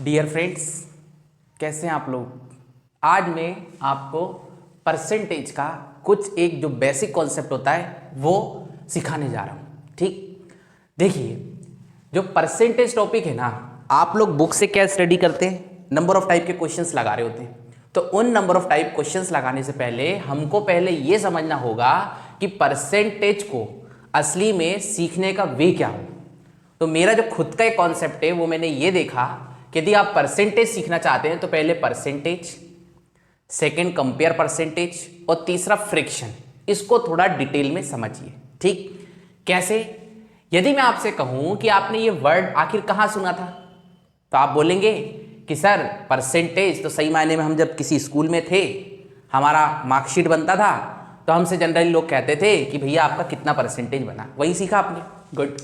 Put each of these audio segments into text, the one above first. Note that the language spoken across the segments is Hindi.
डियर फ्रेंड्स, कैसे हैं आप लोग। आज मैं आपको परसेंटेज का कुछ एक जो बेसिक कॉन्सेप्ट होता है वो सिखाने जा रहा हूँ। ठीक, देखिए जो परसेंटेज टॉपिक है ना, आप लोग बुक से क्या स्टडी करते हैं, नंबर ऑफ टाइप के क्वेश्चंस लगा रहे होते हैं। तो उन नंबर ऑफ टाइप क्वेश्चंस लगाने से पहले हमको पहले ये समझना होगा कि परसेंटेज को असली में सीखने का वे क्या हो। तो मेरा जो खुद का एक कॉन्सेप्ट है वो मैंने ये देखा कि यदि आप परसेंटेज सीखना चाहते हैं तो पहले परसेंटेज, सेकंड कंपेयर परसेंटेज और तीसरा फ्रैक्शन, इसको थोड़ा डिटेल में समझिए। ठीक, कैसे? यदि मैं आपसे कहूं कि आपने ये वर्ड आखिर कहां सुना था, तो आप बोलेंगे कि सर परसेंटेज तो सही मायने में हम जब किसी स्कूल में थे, हमारा मार्कशीट बनता था तो हमसे जनरली लोग कहते थे कि भैया आपका कितना परसेंटेज बना, वही सीखा आपने। गुड।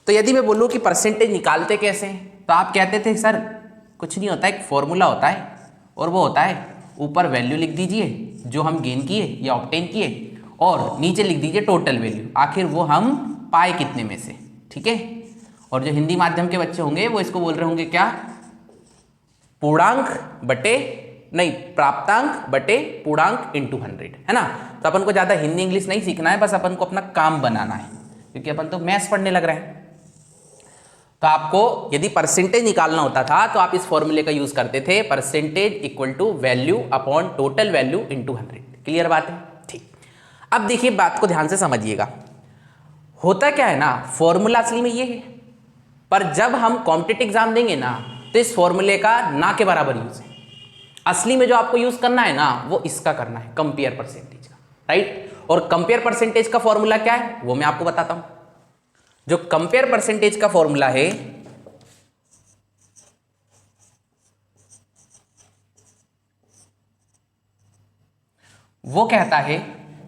तो यदि मैं बोलूं कि परसेंटेज निकालते कैसे हैं, तो आप कहते थे सर कुछ नहीं होता, एक फॉर्मूला होता है और वो होता है ऊपर वैल्यू लिख दीजिए जो हम गेन किए या ऑब्टेन किए, और नीचे लिख दीजिए टोटल वैल्यू, आखिर वो हम पाए कितने में से। ठीक है। और जो हिंदी माध्यम के बच्चे होंगे वो इसको बोल रहे होंगे क्या, पूर्णांक बटे नहीं प्राप्तांक बटे पूर्णांक इंटू 100, है ना। तो अपन को ज़्यादा हिंदी इंग्लिश नहीं सीखना है, बस अपन को अपना काम बनाना है, क्योंकि अपन तो मैथ्स पढ़ने लग रहे हैं। तो आपको यदि परसेंटेज निकालना होता था तो आप इस फॉर्मूले का यूज करते थे, percentage equal to value upon total value into 100। Clear बात है? ठीक। अब देखिए बात को ध्यान से समझिएगा। होता क्या है ना, फॉर्मूला असली में ये है, पर जब हम कॉम्पिटिटिव एग्जाम देंगे ना तो इस फॉर्मूले का ना के बराबर यूज है। असली में जो आपको यूज करना है ना वो इसका करना है, कंपेयर परसेंटेज का। राइट। और कंपेयर परसेंटेज का फॉर्मूला क्या है वो मैं आपको बताता हूं। जो कंपेयर परसेंटेज का फॉर्मूला है वो कहता है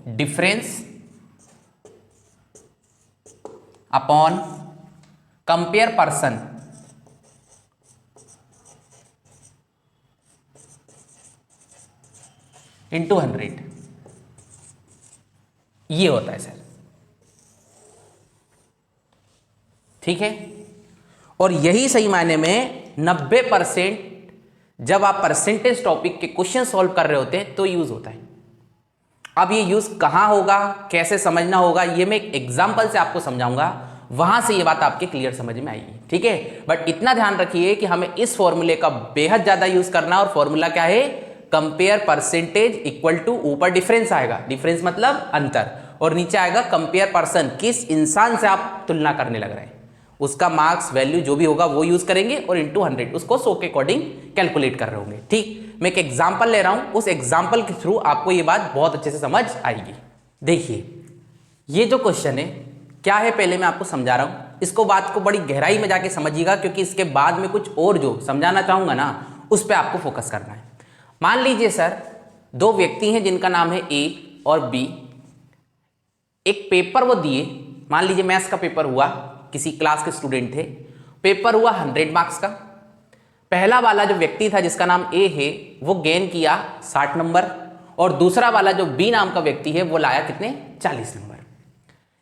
difference upon compare person into 100। ये होता है सर। ठीक है। और यही सही मायने में 90% जब आप परसेंटेज टॉपिक के क्वेश्चन सॉल्व कर रहे होते हैं तो यूज होता है। अब ये यूज कहां होगा, कैसे समझना होगा, ये मैं एक एग्जांपल से आपको समझाऊंगा, वहां से ये बात आपके क्लियर समझ में आएगी। ठीक है। बट इतना ध्यान रखिए कि हमें इस फॉर्मूले का बेहद ज्यादा यूज करना है। और फॉर्मूला क्या है, कंपेयर परसेंटेज इक्वल टू, ऊपर डिफरेंस आएगा, डिफरेंस मतलब अंतर, और नीचे आएगा कंपेयर पर्सन, किस इंसान से आप तुलना करने लग रहे हैं, उसका मार्क्स वैल्यू जो भी होगा वो यूज करेंगे, और इंटू 100 उसको 100 के अकॉर्डिंग कैलकुलेट कर रहे होंगे। ठीक। मैं एक एग्जांपल ले रहा हूं, उस एग्जांपल के थ्रू आपको ये बात बहुत अच्छे से समझ आएगी। देखिए ये जो क्वेश्चन है क्या है, पहले मैं आपको समझा रहा हूं, इसको बात को बड़ी गहराई में जाके समझिएगा, क्योंकि इसके बाद में कुछ और जो समझाना चाहूंगा ना उस पर आपको फोकस करना है। मान लीजिए सर दो व्यक्ति हैं जिनका नाम है ए और बी, एक पेपर वो दिए, मान लीजिए मैथ्स का पेपर हुआ, किसी क्लास के स्टूडेंट थे, पेपर हुआ 100 मार्क्स का। पहला वाला जो व्यक्ति था जिसका नाम ए है वो गेन किया 60 नंबर, और दूसरा वाला जो बी नाम का व्यक्ति है वो लाया कितने, 40 नंबर।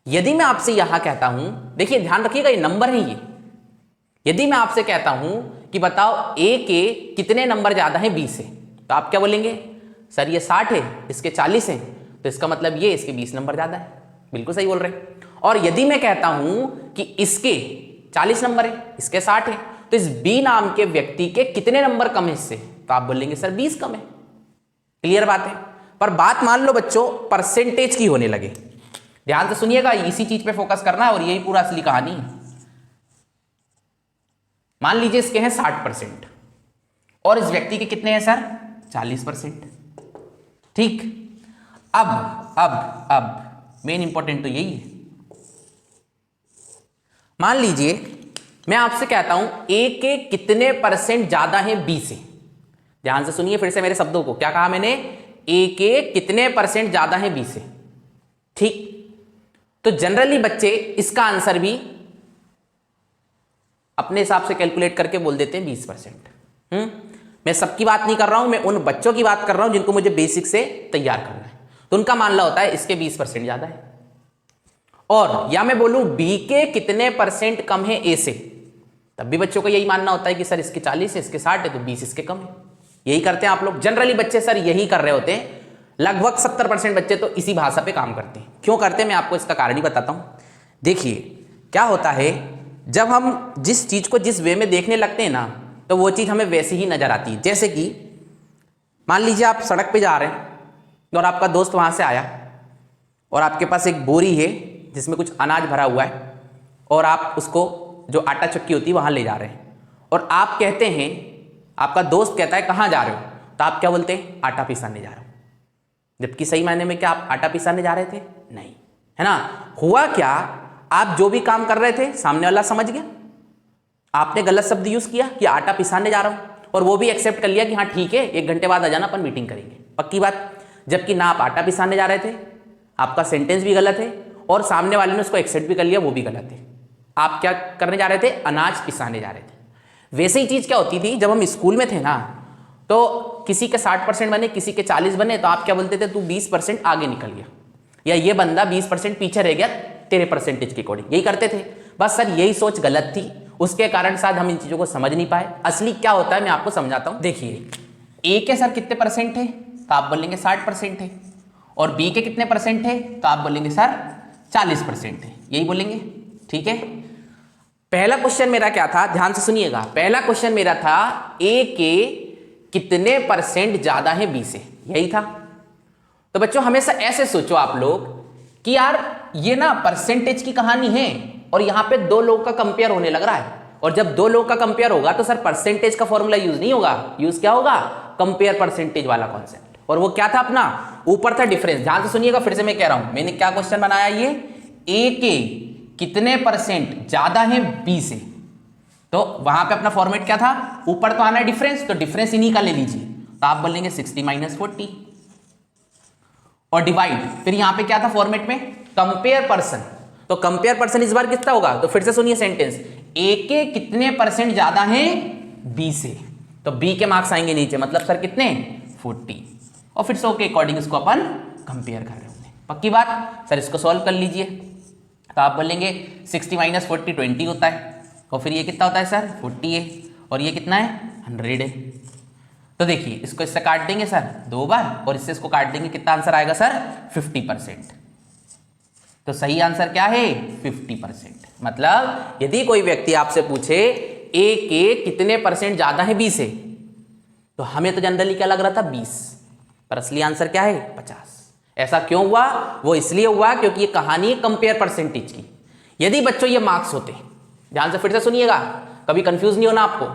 यदि मैं आपसे यहां कहता हूं, देखिए ध्यान रखिएगा ये नंबर है ये, यदि मैं आपसे कहता हूं कि बताओ ए के कितने नंबर ज्यादा हैं बी से, तो आप क्या बोलेंगे, सर ये 60 है इसके 40 हैं, तो इसका मतलब ये इसके 20 नंबर ज्यादा है। बिल्कुल सही बोल रहे हैं। और यदि मैं कहता हूं कि इसके 40 नंबर है इसके 60 है, तो इस बी नाम के व्यक्ति के कितने नंबर कम है इससे, तो आप बोलेंगे सर 20 कम है। क्लियर बात है। पर बात मान लो बच्चों परसेंटेज की होने लगे, ध्यान से सुनिएगा, इसी चीज पे फोकस करना है और यही पूरा असली कहानी है। मान लीजिए इसके हैं 60% और इस व्यक्ति के कितने हैं सर, 40%। ठीक। अब मेन इंपॉर्टेंट तो यही है। मान लीजिए मैं आपसे कहता हूं ए के कितने परसेंट ज्यादा हैं बी से। ध्यान से सुनिए फिर से मेरे शब्दों को, क्या कहा मैंने, ए के कितने परसेंट ज्यादा हैं बी से। ठीक। तो जनरली बच्चे इसका आंसर भी अपने हिसाब से कैलकुलेट करके बोल देते हैं 20%। मैं सबकी बात नहीं कर रहा हूं, मैं उन बच्चों की बात कर रहा हूं जिनको मुझे बेसिक से तैयार करना है, तो उनका मानना होता है इसके 20% ज्यादा है। और या मैं बोलूं बी के कितने परसेंट कम है ए से, तब भी बच्चों को यही मानना होता है कि सर इसके 40 है, इसके 60 है, तो 20 इसके कम है। यही करते हैं आप लोग, जनरली बच्चे सर यही कर रहे होते हैं। लगभग 70% बच्चे तो इसी भाषा पे काम करते हैं। क्यों करते हैं मैं आपको इसका कारण ही बताता हूँ। देखिए क्या होता है, जब हम जिस चीज़ को जिस वे में देखने लगते हैं ना, तो वो चीज़ हमें वैसी ही नजर आती है। जैसे कि मान लीजिए आप सड़क पे जा रहे हैं और आपका दोस्त वहाँ से आया और आपके पास एक बोरी है जिसमें कुछ अनाज भरा हुआ है, और आप उसको जो आटा चक्की होती है वहाँ ले जा रहे हैं, और आप कहते हैं, आपका दोस्त कहता है कहाँ जा रहे हो, तो आप क्या बोलते हैं, आटा पिसाने जा रहा हूँ। जबकि सही मायने में क्या आप आटा पिसाने जा रहे थे? नहीं, है ना। हुआ क्या, आप जो भी काम कर रहे थे सामने वाला समझ गया, आपने गलत शब्द यूज किया कि आटा पिसाने जा रहा हूं, और वो भी एक्सेप्ट कर लिया कि हाँ ठीक है 1 घंटे बाद आ जाना, अपन मीटिंग करेंगे, पक्की बात। जबकि ना आप आटा पिसाने जा रहे थे, आपका सेंटेंस भी गलत है, और सामने वाले ने उसको एक्सेप्ट भी कर लिया, वो भी गलत है। आप क्या करने जा रहे थे, अनाज पिसाने जा रहे थे। वैसे ही चीज क्या होती थी, जब हम स्कूल में थे ना, तो किसी के 60% बने, किसी के 40 बने, तो आप क्या बोलते थे, तू 20% आगे निकल गया, या ये बंदा 20% पीछे रह गया तेरे परसेंटेज के अकॉर्डिंग। यही करते थे बस सर, यही सोच गलत थी, उसके कारण शायद हम इन चीजों को समझ नहीं पाए। असली क्या होता है मैं आपको समझाता हूं। देखिए ए के सर कितने परसेंट है, तो आप बोलेंगे 60% है, और बी के कितने परसेंट है, तो आप बोलेंगे सर 40% है, यही बोलेंगे, ठीक है। पहला क्वेश्चन मेरा क्या था, ध्यान से सुनिएगा। पहला क्वेश्चन मेरा था ए के कितने परसेंट ज्यादा है बी से, यही था। तो बच्चों हमेशा ऐसे सोचो आप लोग कि यार ये ना परसेंटेज की कहानी है, और यहां पे 2 लोग का कंपेयर होने लग रहा है, और जब 2 लोग का कंपेयर होगा तो सर परसेंटेज का फॉर्मूला यूज नहीं होगा, यूज क्या होगा, कंपेयर परसेंटेज वाला कॉन्सेप्ट। और वो क्या था अपना, ऊपर था डिफरेंस। ध्यान से सुनिएगा, फिर से मैं कह रहा हूं, मैंने क्या क्वेश्चन बनाया, ये ए के कितने परसेंट ज्यादा है बी से, तो वहां पे अपना फॉर्मेट क्या था, ऊपर तो आना है डिफरेंस, तो डिफरेंस इन्हीं का ले लीजिए, तो आप बोलेंगे 60 - 40, और डिवाइड, फिर यहां पे क्या था फॉर्मेट में, कंपेयर पर्सन, तो कंपेयर पर्सन इस बार कितना होगा, तो फिर से सुनिए सेंटेंस, ए के कितने परसेंट ज्यादा है बी से, तो बी के मार्क्स आएंगे नीचे, मतलब सर कितने, 40, और फिर 100 के अकॉर्डिंग इसको अपन कंपेयर कर रहे होंगे, पक्की बात। सर इसको सॉल्व कर लीजिए, तो आप बोलेंगे 60 - 40 20 होता है, और फिर ये कितना होता है सर 40 है, और ये कितना है 100 है। तो देखिए इसको इससे काट देंगे सर 2 बार, और इससे इसको काट देंगे, कितना आंसर आएगा सर 50%। तो सही आंसर क्या है 50%। मतलब यदि कोई व्यक्ति आपसे पूछे ए के कितने परसेंट ज्यादा है बी से, तो हमें तो जनरली क्या लग रहा था 20, पर असली आंसर क्या है 50। ऐसा क्यों हुआ, वो इसलिए हुआ क्योंकि ये कहानी है कंपेयर परसेंटेज की। यदि बच्चों ये मार्क्स होते, ध्यान से फिर से सुनिएगा, कभी कंफ्यूज नहीं होना आपको,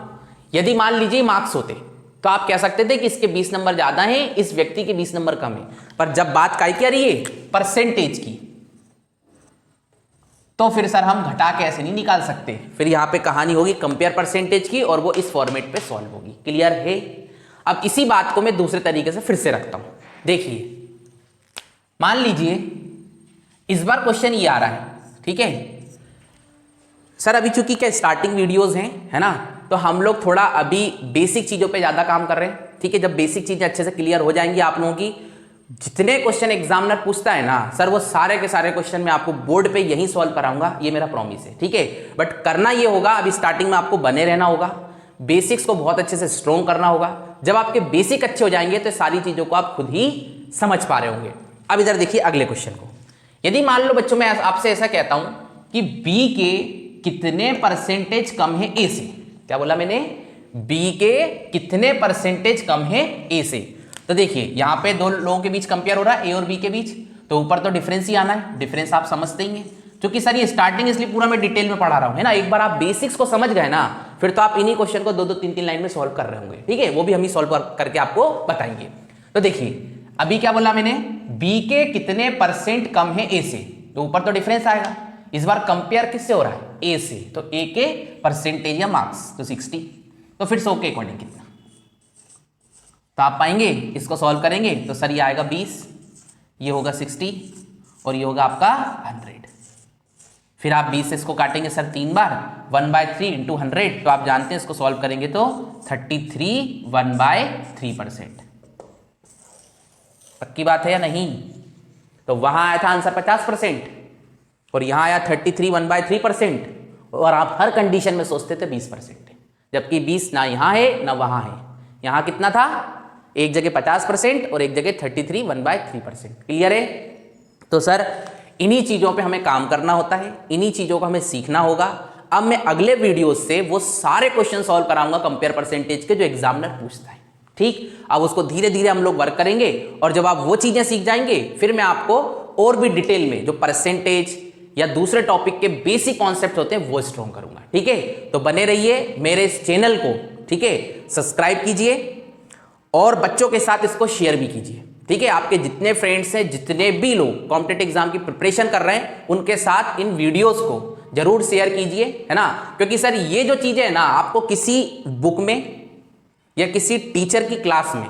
यदि मान लीजिए मार्क्स होते तो आप कह सकते थे कि इसके 20 नंबर ज्यादा हैं, इस व्यक्ति के 20 नंबर कम है। पर जब बात काय की आ रही है परसेंटेज की, तो फिर सर हम घटा के ऐसे नहीं निकाल सकते, फिर यहां पे कहानी होगी कंपेयर परसेंटेज की, और वो इस फॉर्मेट पे सॉल्व होगी। क्लियर है। अब इसी बात को मैं दूसरे तरीके से फिर से रखता हूं। देखिए मान लीजिए इस बार क्वेश्चन ये आ रहा है, ठीक है सर, अभी चूंकि क्या स्टार्टिंग वीडियोस हैं, है ना, तो हम लोग थोड़ा अभी बेसिक चीजों पे ज्यादा काम कर रहे हैं, ठीक है। जब बेसिक चीजें अच्छे से क्लियर हो जाएंगी आप लोगों की, जितने क्वेश्चन एग्जामिनर पूछता है ना सर, वो सारे के सारे क्वेश्चन मैं आपको बोर्ड पे यही सॉल्व कराऊंगा, ये मेरा प्रॉमिस है, ठीक है। बट करना ये होगा, अभी स्टार्टिंग में आपको बने रहना होगा, बेसिक्स को बहुत अच्छे से स्ट्रॉन्ग करना होगा। जब आपके बेसिक अच्छे हो जाएंगे तो सारी चीजों को आप खुद ही समझ पा रहे होंगे। अब इधर देखिए अगले क्वेश्चन को, यदि मान लो बच्चों मैं आपसे ऐसा कहता हूं कि बी के कितने परसेंटेज कम है ए से, क्या बोला मैंने, बी के कितने परसेंटेज कम है ए से। तो देखिए यहां पे 2 लोगों के बीच कंपेयर हो रहा है, ए और बी के बीच, तो ऊपर तो डिफरेंस ही आना है, डिफरेंस आप समझते ही हैं। क्योंकि सर ये स्टार्टिंग इसलिए पूरा मैं डिटेल में पढ़ा रहा हूं, है ना, एक बार आप बेसिक्स को समझ गए ना, फिर तो आप इन्हीं क्वेश्चन को 2-2 3-3 लाइन में सॉल्व कर रहे होंगे, ठीक है, वो भी हम ही सॉल्व करके आपको बताएंगे। तो देखिए अभी क्या बोला मैंने, बी के कितने परसेंट कम है ए से, तो ऊपर तो डिफरेंस आएगा, इस बार कंपेयर किससे हो रहा है, ए से, तो ए के परसेंटेज या मार्क्स तो 60, तो फिर 100 के अकॉर्डिंग कितना, तो आप पाएंगे इसको सॉल्व करेंगे तो सर ये आएगा 20, ये होगा 60, और ये होगा आपका 100। फिर आप 20 से इसको काटेंगे सर 3 बार, 1/3 × 100, तो आप जानते हैं इसको सॉल्व करेंगे तो 33 1/3%। पक्की बात है या नहीं। तो वहां आया था आंसर 50%, और यहां आया 33 1/3%, और आप हर कंडीशन में सोचते थे 20% है, जबकि 20 ना यहाँ है ना वहाँ है। यहाँ कितना था, एक जगह 50% और एक जगह 33 1/3%। क्लियर है? तो सर इन्हीं चीज़ों पे हमें काम करना होता है, इन्हीं चीज़ों को हमें सीखना होगा। अब मैं अगले वीडियो से वो सारे क्वेश्चन सॉल्व कराऊंगा कंपेयर परसेंटेज के जो एग्जामिनर पूछता है। ठीक, अब उसको धीरे धीरे हम लोग वर्क करेंगे और जब आप वो चीज़ें सीख जाएंगे फिर मैं आपको और भी डिटेल में जो परसेंटेज या दूसरे टॉपिक के बेसिक कॉन्सेप्ट होते हैं वो स्ट्रॉन्ग करूंगा। ठीक है, तो बने रहिए मेरे इस चैनल को, ठीक है, सब्सक्राइब कीजिए और बच्चों के साथ इसको शेयर भी कीजिए। ठीक है, आपके जितने फ्रेंड्स हैं, जितने भी लोग कॉम्पिटिटिव एग्जाम की प्रिपरेशन कर रहे हैं, उनके साथ इन वीडियोस को जरूर शेयर कीजिए, है ना। क्योंकि सर ये जो चीजें है ना, आपको किसी बुक में या किसी टीचर की क्लास में,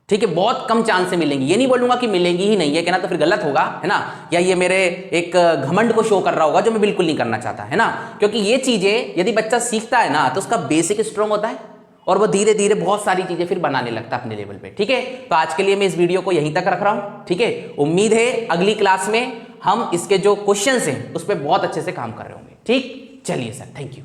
ठीक है, बहुत कम चांस से मिलेंगी। ये नहीं बोलूंगा कि मिलेंगी ही नहीं, है कहना तो फिर गलत होगा, है ना, या ये मेरे एक घमंड को शो कर रहा होगा जो मैं बिल्कुल नहीं करना चाहता, है ना। क्योंकि ये चीजें यदि बच्चा सीखता है ना तो उसका बेसिक स्ट्रॉन्ग होता है और वो धीरे धीरे बहुत सारी चीजें फिर बनाने लगता है अपने लेवल पे। ठीक है, तो आज के लिए मैं इस वीडियो को यहीं तक रख रहा हूं। ठीक है, उम्मीद है अगली क्लास में हम इसके जो क्वेश्चंस हैं उस पर बहुत अच्छे से काम कर रहे होंगे। ठीक, चलिए सर, थैंक यू।